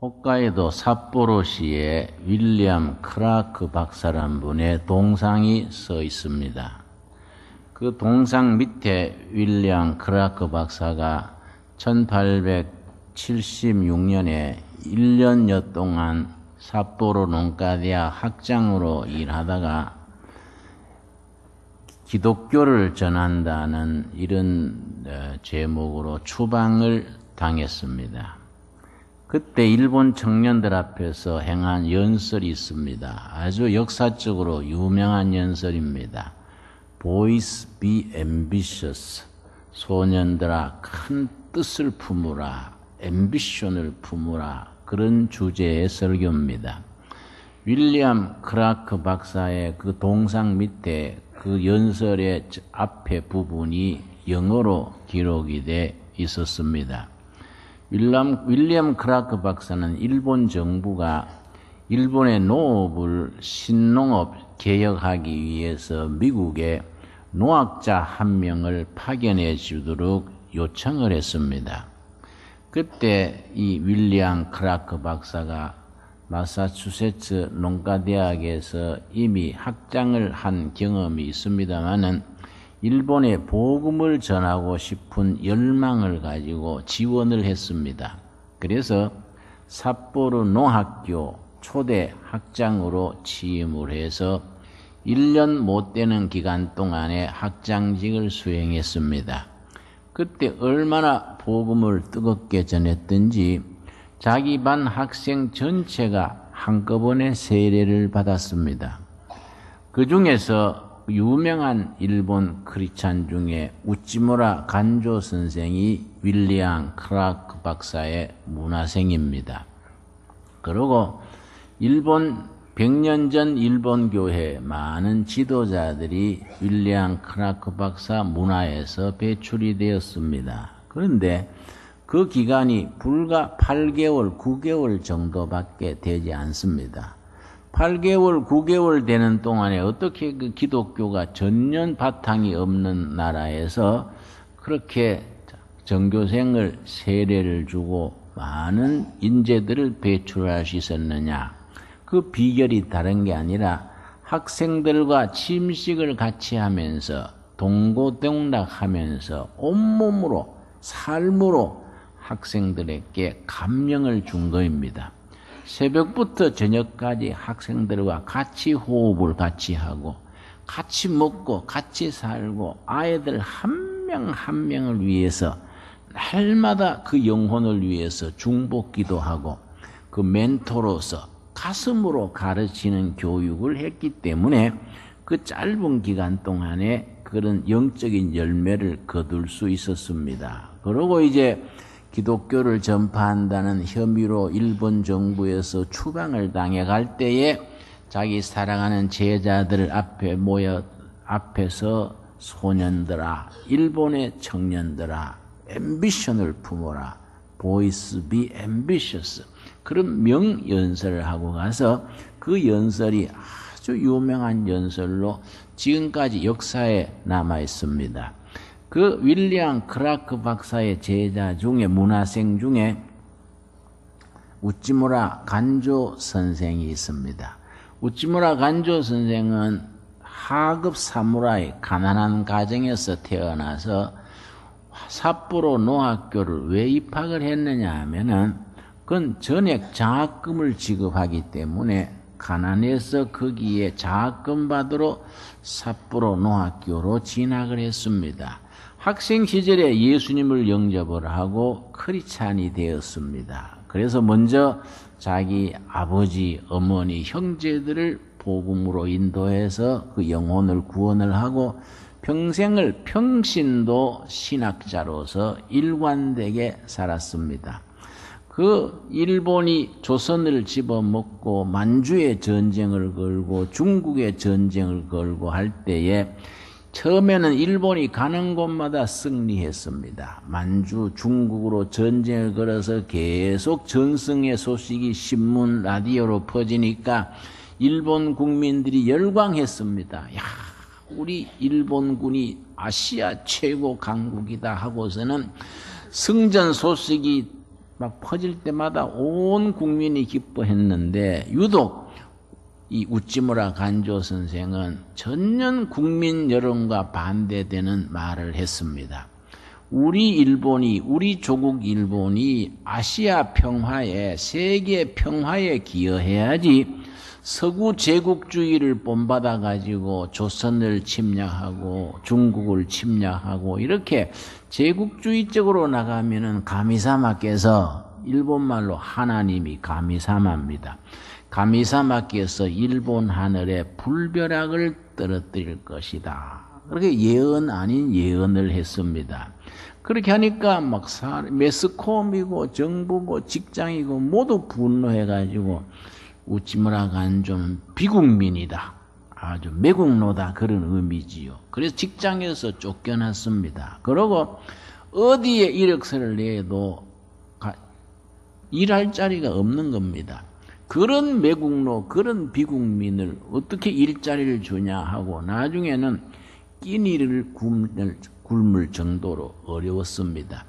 홋카이도 삿포로시에 윌리엄 크라크 박사란 분의 동상이 서 있습니다. 그 동상 밑에 윌리엄 크라크 박사가 1876년에 1년여 동안 삿포로 농가대학 학장으로 일하다가 기독교를 전한다는 이런 제목으로 추방을 당했습니다. 그때 일본 청년들 앞에서 행한 연설이 있습니다. 아주 역사적으로 유명한 연설입니다. Boys be ambitious. 소년들아 큰 뜻을 품으라. 앰비션을 품으라. 그런 주제의 설교입니다. 윌리엄 크라크 박사의 그 동상 밑에 그 연설의 앞에 부분이 영어로 기록이 돼 있었습니다. 윌리엄 크라크 박사는 일본 정부가 일본의 농업을 신농업 개혁하기 위해서 미국에 농학자 한 명을 파견해 주도록 요청을 했습니다. 그때 이 윌리엄 크라크 박사가 마사추세츠 농가대학에서 이미 학장을 한 경험이 있습니다마는 일본에 복음을 전하고 싶은 열망을 가지고 지원을 했습니다. 그래서 삿포로 농학교 초대 학장으로 취임을 해서 1년 못 되는 기간 동안에 학장직을 수행했습니다. 그때 얼마나 복음을 뜨겁게 전했든지 자기 반 학생 전체가 한꺼번에 세례를 받았습니다. 그 중에서 유명한 일본 크리스찬 중에 우찌무라 간조 선생이 윌리엄 크라크 박사의 문화생입니다. 그리고 100년 전 일본 교회 많은 지도자들이 윌리엄 크라크 박사 문화에서 배출이 되었습니다. 그런데 그 기간이 불과 8개월, 9개월 정도밖에 되지 않습니다. 8개월, 9개월 되는 동안에 어떻게 그 기독교가 전혀 바탕이 없는 나라에서 그렇게 전교생을 세례를 주고 많은 인재들을 배출할 수 있었느냐? 그 비결이 다른 게 아니라 학생들과 침식을 같이 하면서 동고동락하면서 온몸으로 삶으로 학생들에게 감명을 준 것입니다. 새벽부터 저녁까지 학생들과 같이 호흡을 같이 하고 같이 먹고 같이 살고 아이들 한 명 한 명을 위해서 날마다 그 영혼을 위해서 중보기도 하고 그 멘토로서 가슴으로 가르치는 교육을 했기 때문에 그 짧은 기간 동안에 그런 영적인 열매를 거둘 수 있었습니다. 그리고 이제 기독교를 전파한다는 혐의로 일본 정부에서 추방을 당해 갈 때에 자기 사랑하는 제자들 앞에서 소년들아, 일본의 청년들아, 앰비션을 품어라. Boys be ambitious. 그런 명연설을 하고 가서 그 연설이 아주 유명한 연설로 지금까지 역사에 남아 있습니다. 그 윌리엄 크라크 박사의 제자 중에 문화생 중에 우찌무라 간조 선생이 있습니다. 우찌무라 간조 선생은 하급 사무라이 가난한 가정에서 태어나서 삿포로 농학교를 왜 입학을 했느냐 하면은 그건 전액 장학금을 지급하기 때문에 가난해서 거기에 장학금 받으러 삿포로 농학교로 진학을 했습니다. 학생 시절에 예수님을 영접을 하고 크리스찬이 되었습니다. 그래서 먼저 자기 아버지, 어머니, 형제들을 복음으로 인도해서 그 영혼을 구원을 하고 평신도 신학자로서 일관되게 살았습니다. 그 일본이 조선을 집어먹고 만주의 전쟁을 걸고 중국의 전쟁을 걸고 할 때에 처음에는 일본이 가는 곳마다 승리했습니다. 만주, 중국으로 전쟁을 걸어서 계속 전승의 소식이 신문, 라디오로 퍼지니까 일본 국민들이 열광했습니다. 야, 우리 일본군이 아시아 최고 강국이다 하고서는 승전 소식이 막 퍼질 때마다 온 국민이 기뻐했는데 유독 이 우찌무라 간조 선생은 전년 국민 여론과 반대되는 말을 했습니다. 우리 조국 일본이 아시아 평화에, 세계 평화에 기여해야지 서구 제국주의를 본받아 가지고 조선을 침략하고 중국을 침략하고 이렇게 제국주의적으로 나가면은 가미사마께서, 일본말로 하나님이 가미사마입니다. 가미사마께서 일본 하늘에 불벼락을 떨어뜨릴 것이다. 그렇게 예언 아닌 예언을 했습니다. 그렇게 하니까 막 매스컴이고 정부고 직장이고 모두 분노해가지고 우찌무라 간조는 비국민이다, 아주 매국노다, 그런 의미지요. 그래서 직장에서 쫓겨났습니다. 그러고 어디에 이력서를 내도 일할 자리가 없는 겁니다. 그런 매국노, 그런 비국민을 어떻게 일자리를 주냐 하고 나중에는 끼니를 굶을 정도로 어려웠습니다.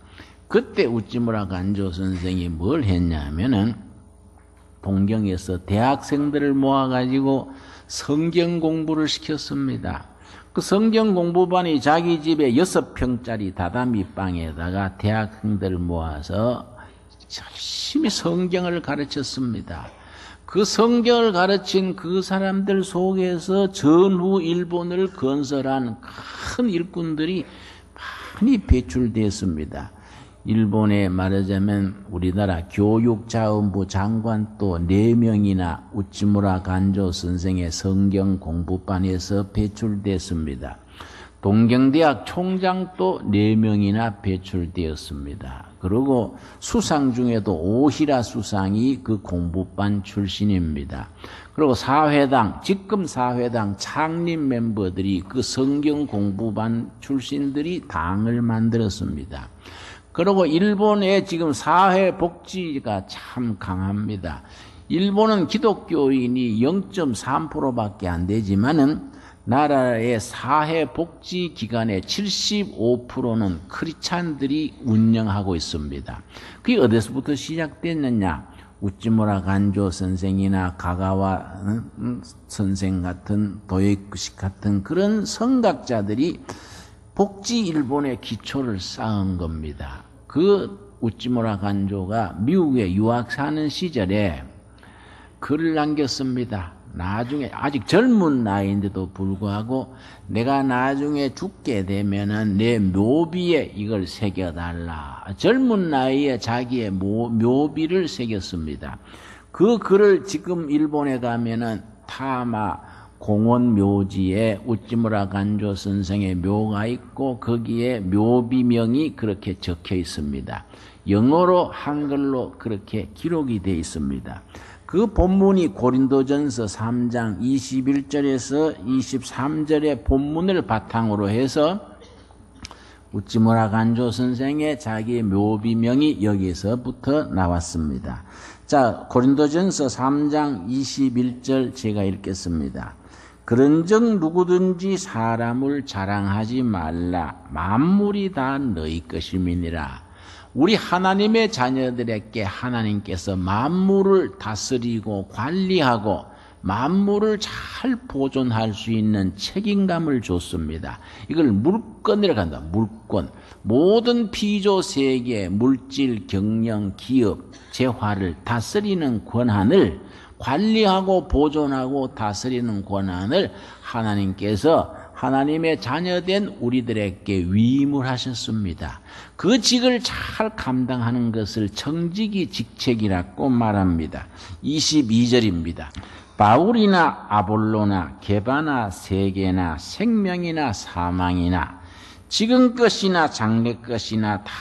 그때 우찌무라 간조 선생이 뭘 했냐면은 동경에서 대학생들을 모아가지고 성경 공부를 시켰습니다. 그 성경 공부반이 자기 집에 6평짜리 다다미 방에다가 대학생들을 모아서 열심히 성경을 가르쳤습니다. 그 성경을 가르친 그 사람들 속에서 전후 일본을 건설한 큰 일꾼들이 많이 배출됐습니다. 일본에 말하자면 우리나라 교육자원부 장관도 4명이나 우찌무라 간조 선생의 성경 공부반에서 배출됐습니다. 동경대학 총장도 4명이나 배출되었습니다. 그리고 수상 중에도 오히라 수상이 그 공부반 출신입니다. 그리고 사회당, 지금 사회당 창립 멤버들이 그 성경 공부반 출신들이 당을 만들었습니다. 그리고 일본의 지금 사회복지가 참 강합니다. 일본은 기독교인이 0.3%밖에 안 되지만은 나라의 사회복지기관의 75%는 크리스찬들이 운영하고 있습니다. 그게 어디서부터 시작됐느냐? 우찌무라 간조 선생이나 가가와 선생 같은 도요이쿠시 같은 그런 성각자들이 복지 일본의 기초를 쌓은 겁니다. 그 우찌무라 간조가 미국에 유학 사는 시절에 글을 남겼습니다. 나중에 아직 젊은 나이인데도 불구하고 내가 나중에 죽게 되면은 내 묘비에 이걸 새겨달라. 젊은 나이에 자기의 묘비를 새겼습니다. 그 글을 지금 일본에 가면은 타마 공원 묘지에 우찌무라 간조 선생의 묘가 있고 거기에 묘비명이 그렇게 적혀 있습니다. 영어로 한글로 그렇게 기록이 되어 있습니다. 그 본문이 고린도전서 3장 21절에서 23절의 본문을 바탕으로 해서 우찌무라 간조 선생의 자기 묘비명이 여기서부터 나왔습니다. 자, 고린도전서 3장 21절 제가 읽겠습니다. 그런즉 누구든지 사람을 자랑하지 말라. 만물이 다 너희 것임이니라. 우리 하나님의 자녀들에게 하나님께서 만물을 다스리고 관리하고 만물을 잘 보존할 수 있는 책임감을 줬습니다. 이걸 물권이라고 한다. 물권. 모든 피조 세계, 물질, 경영, 기업, 재화를 다스리는 권한을, 관리하고 보존하고 다스리는 권한을 하나님께서 하나님의 자녀된 우리들에게 위임을 하셨습니다. 그 직을 잘 감당하는 것을 청지기 직책이라고 말합니다. 22절입니다. 바울이나 아볼로나 게바나 세계나 생명이나 사망이나 지금 것이나 장래 것이나 다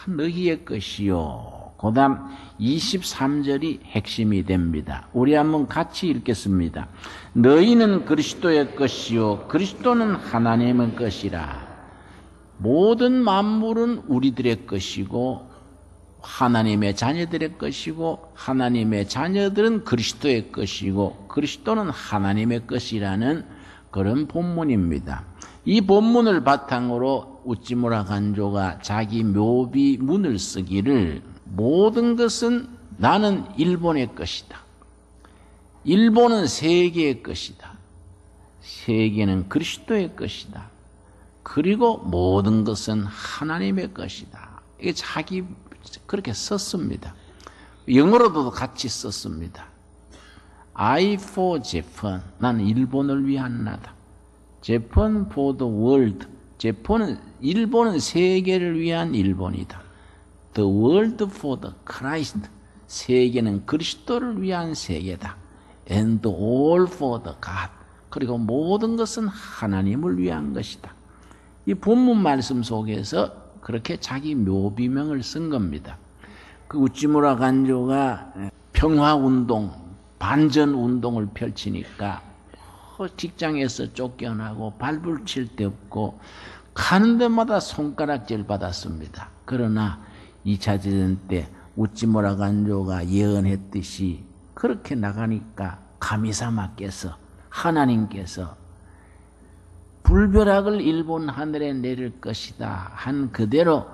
너희의 것이요. 그 다음 23절이 핵심이 됩니다. 우리 한번 같이 읽겠습니다. 너희는 그리스도의 것이요 그리스도는 하나님의 것이라. 모든 만물은 우리들의 것이고 하나님의 자녀들의 것이고 하나님의 자녀들은 그리스도의 것이고 그리스도는 하나님의 것이라는 그런 본문입니다. 이 본문을 바탕으로 우찌무라 간조가 자기 묘비 문을 쓰기를 모든 것은 나는 일본의 것이다. 일본은 세계의 것이다. 세계는 그리스도의 것이다. 그리고 모든 것은 하나님의 것이다. 이게 자기 그렇게 썼습니다. 영어로도 같이 썼습니다. I for Japan. 나는 일본을 위한 나다. Japan for the world. 일본은 세계를 위한 일본이다. The world for the Christ. 세계는 그리스도를 위한 세계다. And all for the God. 그리고 모든 것은 하나님을 위한 것이다. 이 본문 말씀 속에서 그렇게 자기 묘비명을 쓴 겁니다. 그 우찌무라 간조가 평화운동, 반전운동을 펼치니까 직장에서 쫓겨나고 발불칠 데 없고 가는 데마다 손가락질 받았습니다. 그러나 2차 대전 때 우찌무라 간조가 예언했듯이 그렇게 나가니까 가미사마께서 하나님께서 불벼락을 일본 하늘에 내릴 것이다 한 그대로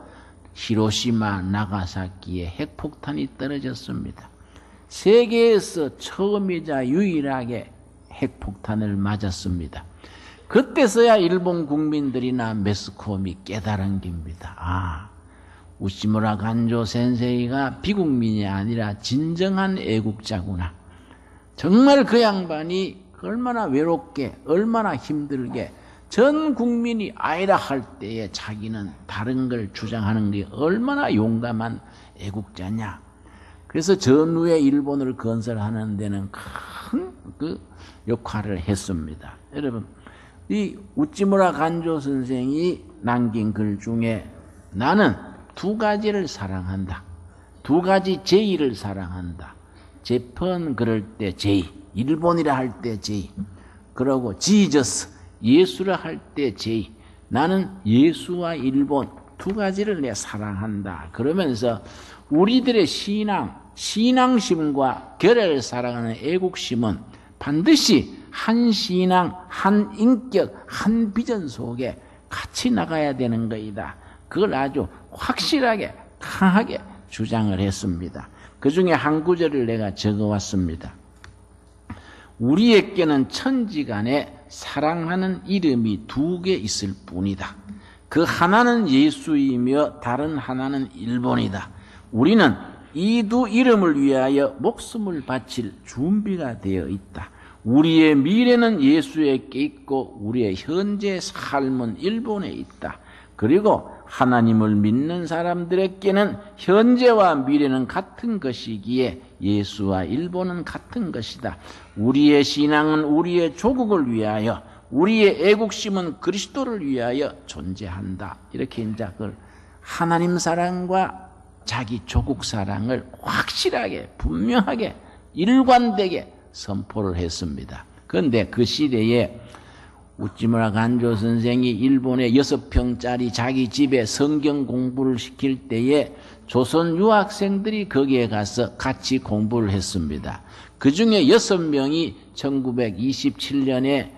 히로시마, 나가사키에 핵폭탄이 떨어졌습니다. 세계에서 처음이자 유일하게 핵폭탄을 맞았습니다. 그때서야 일본 국민들이나 매스컴이 깨달은 겁니다. 우시무라 간조 센세이가 비국민이 아니라 진정한 애국자구나. 정말 그 양반이 얼마나 외롭게, 얼마나 힘들게 전 국민이 아이라 할 때에 자기는 다른 걸 주장하는 게 얼마나 용감한 애국자냐. 그래서 전후에 일본을 건설하는 데는 큰 그 역할을 했습니다. 여러분, 이 우찌무라 간조 선생이 남긴 글 중에 나는 두 가지를 사랑한다. 두 가지 제의를 사랑한다. 재판 그럴 때 제의, 일본이라 할 때 제의, 그러고 지저스, 예수라 할 때 제의. 나는 예수와 일본 두 가지를 내 사랑한다. 그러면서 우리들의 신앙심과 결의를 사랑하는 애국심은 반드시 한 신앙, 한 인격, 한 비전 속에 같이 나가야 되는 것이다. 그걸 아주 확실하게, 강하게 주장을 했습니다. 그 중에 한 구절을 내가 적어왔습니다. 우리에게는 천지간에 사랑하는 이름이 두 개 있을 뿐이다. 그 하나는 예수이며 다른 하나는 일본이다. 우리는 이 두 이름을 위하여 목숨을 바칠 준비가 되어 있다. 우리의 미래는 예수에게 있고 우리의 현재 삶은 일본에 있다. 그리고 하나님을 믿는 사람들에게는 현재와 미래는 같은 것이기에 예수와 일본은 같은 것이다. 우리의 신앙은 우리의 조국을 위하여, 우리의 애국심은 그리스도를 위하여 존재한다. 이렇게 이제 그 하나님 사랑과 자기 조국 사랑을 확실하게, 분명하게, 일관되게 선포를 했습니다. 그런데 그 시대에 우찌무라 간조 선생이 일본에 6평짜리 자기 집에 성경 공부를 시킬 때에 조선 유학생들이 거기에 가서 같이 공부를 했습니다. 그 중에 6명이 1927년에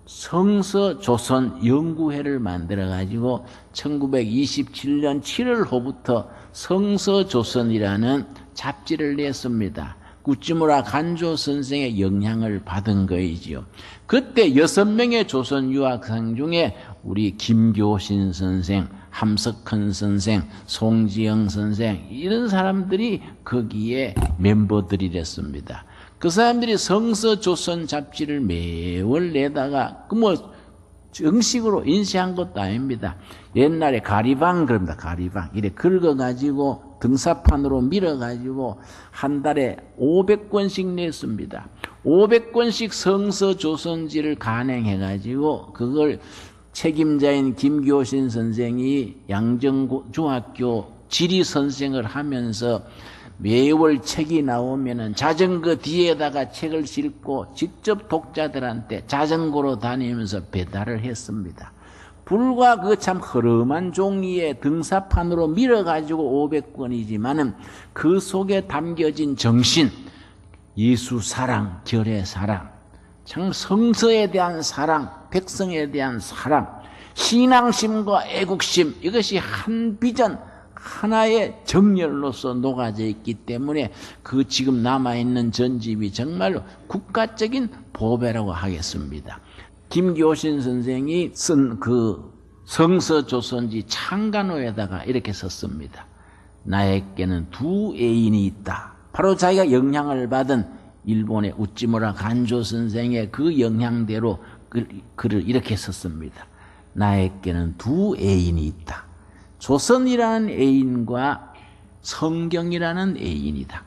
성서조선 연구회를 만들어가지고 1927년 7월호부터 성서조선이라는 잡지를 냈습니다. 우찌무라 간조 선생의 영향을 받은 거이지요. 그때 6명의 조선 유학생 중에 우리 김교신 선생, 함석헌 선생, 송지영 선생 이런 사람들이 거기에 멤버들이랬습니다. 그 사람들이 성서조선 잡지를 매월 내다가 정식으로 인쇄한 것도 아닙니다. 옛날에 가리방 그럽니다. 가리방 이래 긁어가지고 등사판으로 밀어가지고 한 달에 500권씩 냈습니다. 500권씩 성서조선지를 간행해가지고 그걸 책임자인 김교신 선생이 양정중학교 지리선생을 하면서 매월 책이 나오면은 자전거 뒤에다가 책을 싣고 직접 독자들한테 자전거로 다니면서 배달을 했습니다. 불과 그 참 허름한 종이에 등사판으로 밀어가지고 500권이지만은 그 속에 담겨진 정신, 예수 사랑, 결의 사랑, 참 성서에 대한 사랑, 백성에 대한 사랑, 신앙심과 애국심 이것이 한 비전, 하나의 정열로서 녹아져 있기 때문에 그 지금 남아있는 전집이 정말로 국가적인 보배라고 하겠습니다. 김교신 선생이 쓴 그 성서조선지 창간호에다가 이렇게 썼습니다. 나에게는 두 애인이 있다. 바로 자기가 영향을 받은 일본의 우찌무라 간조 선생의 그 영향대로 글을 이렇게 썼습니다. 나에게는 두 애인이 있다. 조선이라는 애인과 성경이라는 애인이다.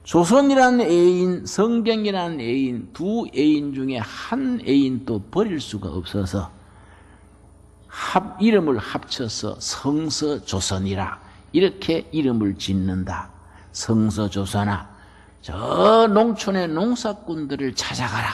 조선이라는 애인, 성경이라는 애인, 두 애인 중에 한 애인도 버릴 수가 없어서 이름을 합쳐서 성서조선이라 이렇게 이름을 짓는다. 성서조선아, 저 농촌의 농사꾼들을 찾아가라.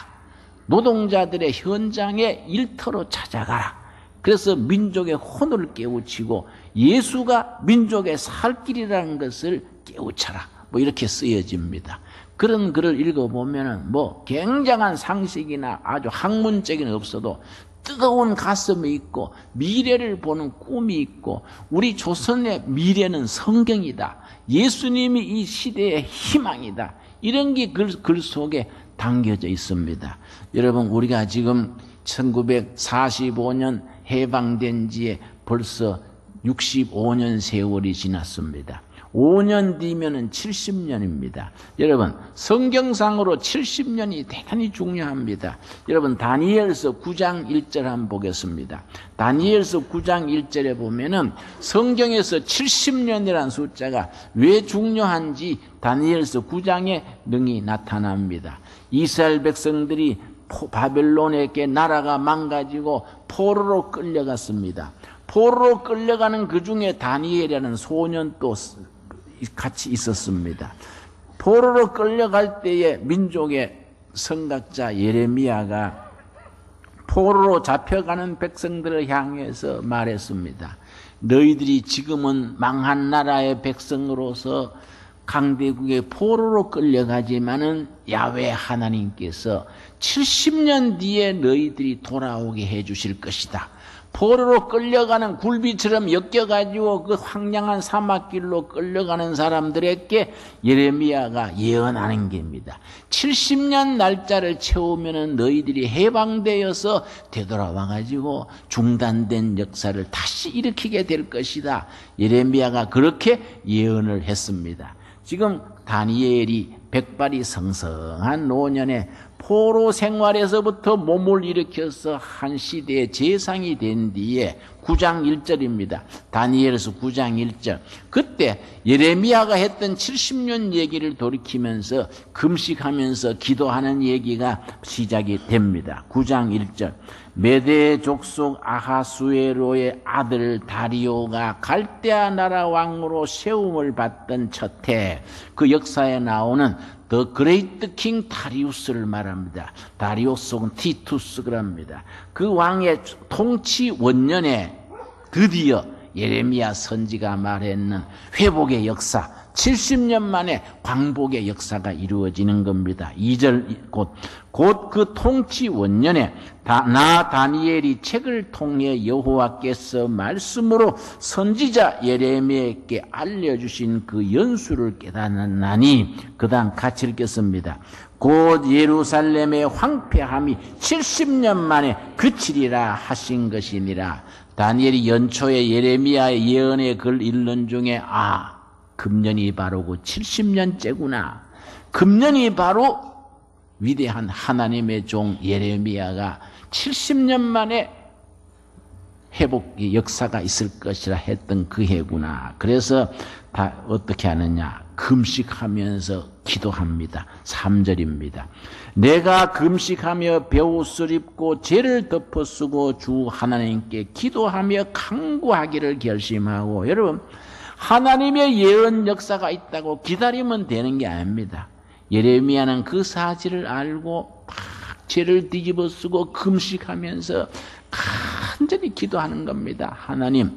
노동자들의 현장의 일터로 찾아가라. 그래서 민족의 혼을 깨우치고 예수가 민족의 살 길이라는 것을 깨우쳐라. 뭐 이렇게 쓰여집니다. 그런 글을 읽어보면은 뭐 굉장한 상식이나 아주 학문적인 없어도 뜨거운 가슴이 있고 미래를 보는 꿈이 있고 우리 조선의 미래는 성경이다. 예수님이 이 시대의 희망이다. 이런 게 글 속에 담겨져 있습니다. 여러분, 우리가 지금 1945년 해방된 지에 벌써 65년 세월이 지났습니다. 5년 뒤면은 70년입니다. 여러분, 성경상으로 70년이 대단히 중요합니다. 여러분, 다니엘서 9장 1절 한번 보겠습니다. 다니엘서 9장 1절에 보면은 성경에서 70년이라는 숫자가 왜 중요한지 다니엘서 9장에 능히 나타납니다. 이스라엘 백성들이 바벨론에게 나라가 망가지고 포로로 끌려갔습니다. 포로로 끌려가는 그 중에 다니엘이라는 소년도 같이 있었습니다. 포로로 끌려갈 때에 민족의 선각자 예레미야가 포로로 잡혀가는 백성들을 향해서 말했습니다. 너희들이 지금은 망한 나라의 백성으로서 강대국의 포로로 끌려가지만은 야훼 하나님께서 70년 뒤에 너희들이 돌아오게 해주실 것이다. 포로로 끌려가는 굴비처럼 엮여가지고 그 황량한 사막길로 끌려가는 사람들에게 예레미야가 예언하는 겁니다. 70년 날짜를 채우면은 너희들이 해방되어서 되돌아와가지고 중단된 역사를 다시 일으키게 될 것이다. 예레미야가 그렇게 예언을 했습니다. 지금 다니엘이 백발이 성성한 노년에 포로 생활에서부터 몸을 일으켜서 한 시대의 재상이 된 뒤에 9장 1절입니다. 다니엘서 9장 1절. 그때 예레미야가 했던 70년 얘기를 돌이키면서 금식하면서 기도하는 얘기가 시작이 됩니다. 9장 1절. 메대 족속 아하수에로의 아들 다리오가 갈대아 나라 왕으로 세움을 받던 첫해, 그 역사에 나오는 더 그레이트 킹 다리우스를 말합니다. 다리우스 혹은 티투스 그럽니다. 그 왕의 통치 원년에 드디어 예레미야 선지가 말했는 회복의 역사, 70년 만에 광복의 역사가 이루어지는 겁니다. 2절 곧 그 통치 원년에 나 다니엘이 책을 통해 여호와께서 말씀으로 선지자 예레미야에게 알려주신 그 연수를 깨닫나니, 그 다음 같이 읽겠습니다. 곧 예루살렘의 황폐함이 70년 만에 그치리라 하신 것이니라. 다니엘이 연초에 예레미야의 예언의 글 읽는 중에 금년이 바로고 70년째구나. 금년이 바로 위대한 하나님의 종 예레미야가 70년 만에 회복의 역사가 있을 것이라 했던 그 해구나. 그래서 다 어떻게 하느냐? 금식하면서 기도합니다. 3절입니다. 내가 금식하며 베옷을 입고 죄를 덮어쓰고 주 하나님께 기도하며 간구하기를 결심하고, 여러분, 하나님의 예언 역사가 있다고 기다리면 되는 게 아닙니다. 예레미야는 그 사실을 알고 막 죄를 뒤집어 쓰고 금식하면서 간절히 기도하는 겁니다. 하나님,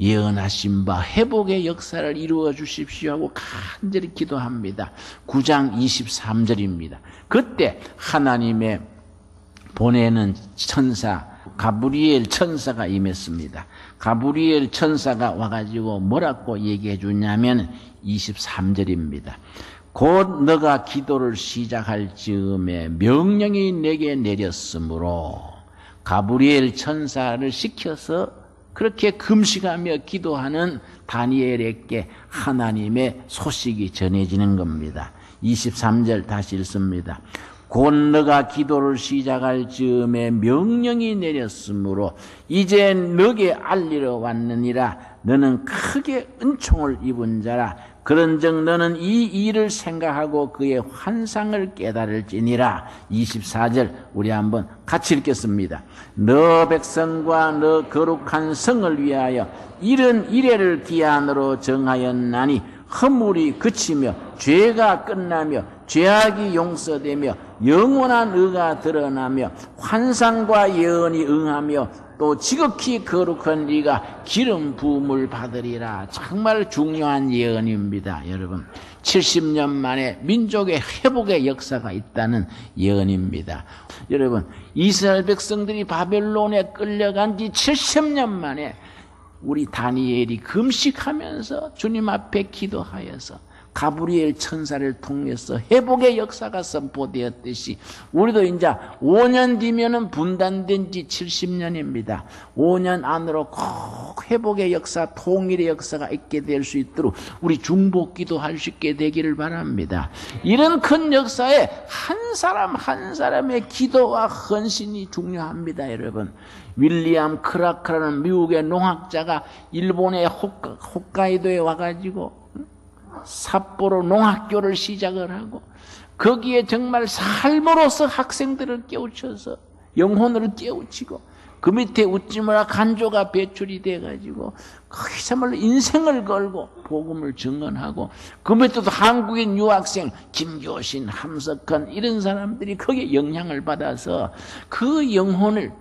예언하신 바 회복의 역사를 이루어 주십시오 하고 간절히 기도합니다. 9장 23절입니다. 그때 하나님의 보내는 천사 가브리엘 천사가 임했습니다. 가브리엘 천사가 와가지고 뭐라고 얘기해 주냐면 23절입니다. 곧 너가 기도를 시작할 즈음에 명령이 내게 내렸으므로 가브리엘 천사를 시켜서 그렇게 금식하며 기도하는 다니엘에게 하나님의 소식이 전해지는 겁니다. 23절 다시 읽습니다. 곧 너가 기도를 시작할 즈음에 명령이 내렸으므로 이제 너게 알리러 왔느니라. 너는 크게 은총을 입은 자라. 그런즉 너는 이 일을 생각하고 그의 환상을 깨달을지니라. 24절 우리 한번 같이 읽겠습니다. 너 백성과 너 거룩한 성을 위하여 이른 이래를 기한으로 정하였나니 허물이 그치며 죄가 끝나며 죄악이 용서되며 영원한 의가 드러나며 환상과 예언이 응하며 또 지극히 거룩한 이가 기름 부음을 받으리라. 정말 중요한 예언입니다. 여러분 70년 만에 민족의 회복의 역사가 있다는 예언입니다. 여러분 이스라엘 백성들이 바벨론에 끌려간 지 70년 만에 우리 다니엘이 금식하면서 주님 앞에 기도하여서 가브리엘 천사를 통해서 회복의 역사가 선포되었듯이 우리도 이제 5년 뒤면은 분단된 지 70년입니다. 5년 안으로 꼭 회복의 역사, 통일의 역사가 있게 될 수 있도록 우리 중보기도 할 수 있게 되기를 바랍니다. 이런 큰 역사에 한 사람 한 사람의 기도와 헌신이 중요합니다. 여러분 윌리엄 크라크라는 미국의 농학자가 일본의 홋카이도에 와가지고 삿포로 농학교를 시작을 하고 거기에 정말 삶으로서 학생들을 깨우쳐서 영혼을 깨우치고 그 밑에 웃지마라 간조가 배출이 돼가지고 거기서말로 인생을 걸고 복음을 증언하고 그 밑에도 한국인 유학생 김교신, 함석헌 이런 사람들이 거기에 영향을 받아서 그 영혼을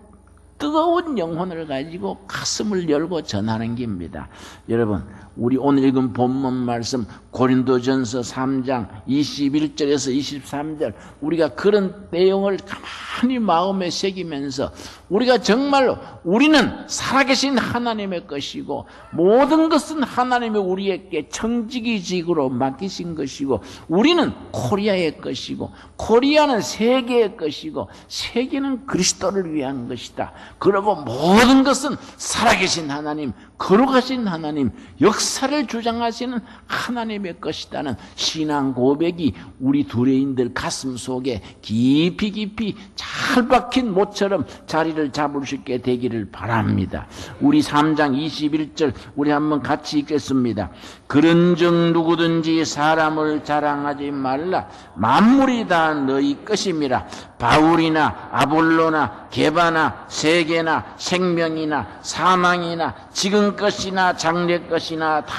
뜨거운 영혼을 가지고 가슴을 열고 전하는 겁니다. 여러분 우리 오늘 읽은 본문 말씀 고린도전서 3장 21절에서 23절 우리가 그런 내용을 가만히 마음에 새기면서 우리가 정말로 우리는 살아계신 하나님의 것이고 모든 것은 하나님이 우리에게 청지기직으로 맡기신 것이고 우리는 코리아의 것이고 코리아는 세계의 것이고 세계는 그리스도를 위한 것이다. 그리고 모든 것은 살아계신 하나님, 거룩하신 하나님, 역사를 주장하시는 하나님의 것이다는 신앙 고백이 우리 두레인들 가슴 속에 깊이 깊이 잘 박힌 못처럼 자리를 잡을 수 있게 되기를 바랍니다. 우리 3장 21절 우리 한번 같이 읽겠습니다. 그런즉 누구든지 사람을 자랑하지 말라. 만물이 다 너희 것임이라. 바울이나 아볼로나 게바나 세계나 생명이나 사망이나 지금 것이나 장래 것이나 다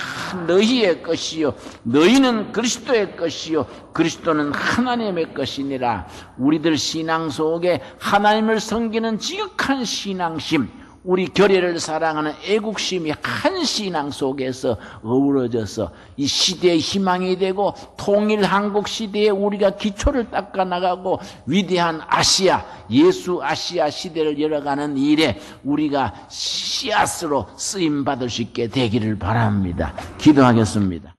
너희의 것이요 너희는 그리스도의 것이요 그리스도는 하나님의 것이니라. 우리들 신앙 속에 하나님을 섬기는 지극한 신앙심, 우리 교례를 사랑하는 애국심이 한 신앙 속에서 어우러져서 이 시대의 희망이 되고 통일 한국 시대에 우리가 기초를 닦아나가고 위대한 아시아, 예수 아시아 시대를 열어가는 일에 우리가 씨앗으로 쓰임받을 수 있게 되기를 바랍니다. 기도하겠습니다.